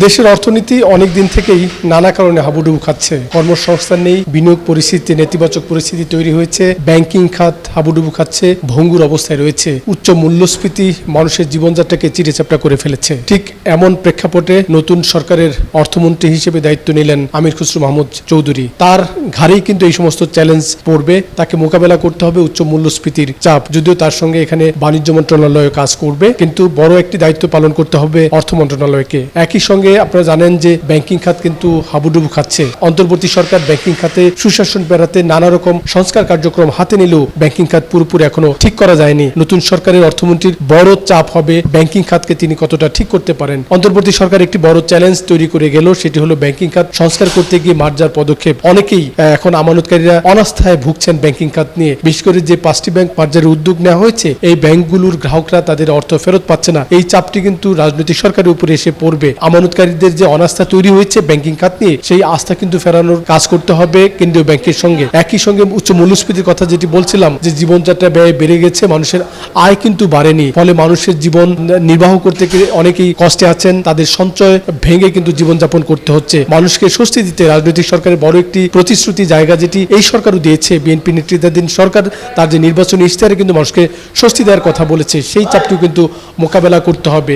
দেশের অর্থনীতি অনেক দিন থেকেই নানা কারণে হাবুডুবু খাচ্ছে। কর্মসংস্থান নেই, বিনিয়োগ পরিস্থিতি নেতিবাচক পরিস্থিতি তৈরি হয়েছে, ব্যাংকিং খাত হাবুডুবু খাচ্ছে, ভঙ্গুর অবস্থায় রয়েছে, উচ্চ মূল্যস্ফীতি মানুষের জীবনযাত্রাকে চিরেচাপটা করে ফেলেছে। ঠিক এমন প্রেক্ষাপটে নতুন সরকারের অর্থমন্ত্রী হিসেবে দায়িত্ব নিলেন আমির খসরু মাহমুদ চৌধুরী। তার ঘাড়েই কিন্তু এই সমস্ত চ্যালেঞ্জ পড়বে, তাকে মোকাবেলা করতে হবে উচ্চ মূল্যস্ফীতির চাপ। যদিও তার সঙ্গে এখানে বাণিজ্য মন্ত্রণালয় কাজ করবে, কিন্তু বড় একটি দায়িত্ব পালন করতে হবে অর্থ মন্ত্রণালয়কে। একই সঙ্গে আপনারা জানেন যে ব্যাংকিং খাত কিন্তু হাবুডুবু খাচ্ছে। অন্তর্বর্তী সরকার ব্যাংকিং খাতে সুশাসন বেড়াতে নানা রকম সংস্কার কার্যক্রম হাতে নিলেও ব্যাংকিং খাত পুরোপুরি এখনো ঠিক করা যায়নি। নতুন সরকারের অর্থমন্ত্রীর বড় চাপ হবে ব্যাংকিং খাতকে তিনি কতটা ঠিক করতে পারেন। অন্তর্বর্তী সরকার একটি বড় চ্যালেঞ্জ তৈরি করে গেল, সেটি হলো ব্যাংকিং খাত সংস্কার করতে গিয়ে মার্জার পদক্ষেপ। অনেকেই এখন আমানতকারীরা অনাস্থায় ভুগছেন ব্যাংকিং খাত নিয়ে। বিশেষ করে যে 5টি ব্যাংক মার্জারের উদ্যোগ নেওয়া হয়েছে, এই ব্যাংকগুলোর গ্রাহকরা তাদের অর্থ ফেরত পাচ্ছে না। এই চাপটি কিন্তু রাজনৈতিক সরকারের উপরে এসে পড়বে। আমানতকারীদের যে অনাস্থা তৈরি হয়েছে ব্যাংকিং খাত নিয়ে, সেই আস্থা কিন্তু ফেরানোর কাজ করতে হবে কেন্দ্রীয় ব্যাংকের সঙ্গে। একই সঙ্গে উচ্চ মূল্যস্ফীতির কথা যেটি বলছিলাম, যে জীবনযাত্রা ব্যয় বেড়ে গেছে, মানুষের আয় কিন্তু বাড়েনি, ফলে মানুষের জীবন নির্বাহ করতে গিয়ে অনেকেই কষ্টে আছেন। তাদের সঞ্চয় ভেঙে কিন্তু জীবনযাপন করতে হচ্ছে। মানুষকে স্বস্তি দিতে রাজনৈতিক সরকারের বড় একটি প্রতিশ্রুতি জায়গা, যেটি এই সরকারও দিয়েছে। বিএনপি নেতৃত্বাধীন সরকার তার যে নির্বাচনী ইশতেহারে কিন্তু মানুষকে স্বস্তি দেওয়ার কথা বলেছে, সেই চাপটিও কিন্তু মোকাবেলা করতে হবে।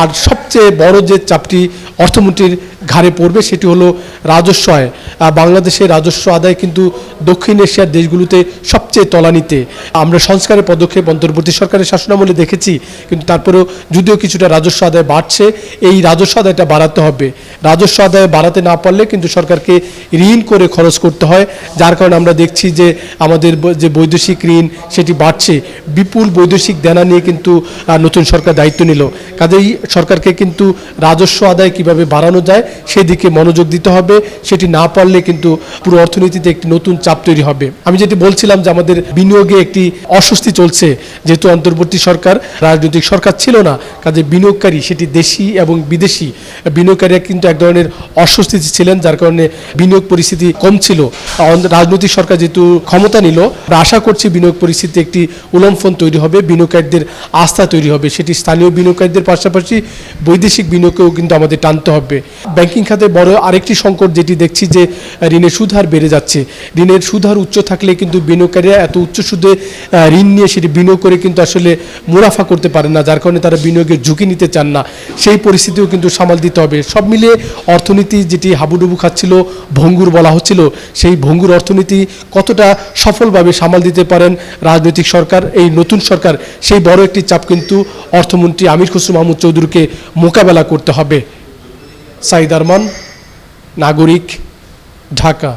আর সবচেয়ে বড় যে চাপটি অর্থমন্ত্রীর ঘাড়ে পড়বে, সেটি হলো রাজস্ব আয়। বাংলাদেশের রাজস্ব আদায় কিন্তু দক্ষিণ এশিয়ার দেশগুলোতে সবচেয়ে তলানিতে। আমরা সংস্কারের পদক্ষেপ অন্তর্বর্তী সরকারের শাসনামলে দেখেছি, কিন্তু তারপরেও যদিও কিছুটা রাজস্ব আদায় বাড়ছে, এই রাজস্ব আদায়টা বাড়াতে হবে। রাজস্ব আদায় বাড়াতে না পারলে কিন্তু সরকারকে ঋণ করে খরচ করতে হয়, যার কারণে আমরা দেখছি যে আমাদের যে বৈদেশিক ঋণ সেটি বাড়ছে। বিপুল বৈদেশিক দেনা নিয়ে কিন্তু নতুন সরকার দায়িত্ব নিল। কাজেই সরকারকে কিন্তু রাজস্ব আদায় কিভাবে বাড়ানো যায় সেদিকে মনোযোগ দিতে হবে। সেটি না পারলে কিন্তু পুরো অর্থনীতিতে একটি নতুন চাপ তৈরি হবে। আমি যেটি বলছিলাম যে আমাদের বিনিয়োগে একটি অস্বস্তি চলছে, যেহেতু অন্তর্বর্তী সরকার রাজনৈতিক সরকার ছিল না, কাজে বিনিয়োগকারী সেটি দেশি এবং বিদেশি বিনিয়োগকারীরা কিন্তু এক ধরনের অস্বস্তিতে ছিলেন, যার কারণে বিনিয়োগ পরিস্থিতি কম ছিল। রাজনৈতিক সরকার যেহেতু ক্ষমতা নিল, আমরা আশা করছি বিনিয়োগ পরিস্থিতি একটি উলম্ফন তৈরি হবে, বিনিয়োগকারীদের আস্থা তৈরি হবে। সেটি স্থানীয় বিনিয়োগকারীদের পাশাপাশি বৈদেশিক বিনিয়োগকেও কিন্তু আমাদের টানতে হবে। ব্যাংকিং খাতে বড় আরেকটি সংকট যেটি দেখছি, যে ঋণের সুদ হার বেড়ে যাচ্ছে। ঋণের সুদ হার উচ্চ থাকলে কিন্তু বিনিয়োগকারীরা এত উচ্চ সুদে ঋণ নিয়ে সেটি বিনিয়োগ করে কিন্তু আসলে মুনাফা করতে পারেন না, যার কারণে তারা বিনিয়োগের ঝুঁকি নিতে চান না। সেই পরিস্থিতিও কিন্তু সামাল দিতে হবে। সব মিলিয়ে অর্থনীতি যেটি হাবুডুবু খাচ্ছিল, ভঙ্গুর বলা হচ্ছিল, সেই ভঙ্গুর অর্থনীতি কতটা সফলভাবে সামাল দিতে পারেন রাজনৈতিক সরকার, এই নতুন সরকার, সেই বড় একটি চাপ কিন্তু অর্থমন্ত্রী আমির খসরু মাহমুদ চৌধুরীকে মোকাবেলা করতে হবে। সাইদ আরমান, নাগরিক, ঢাকা।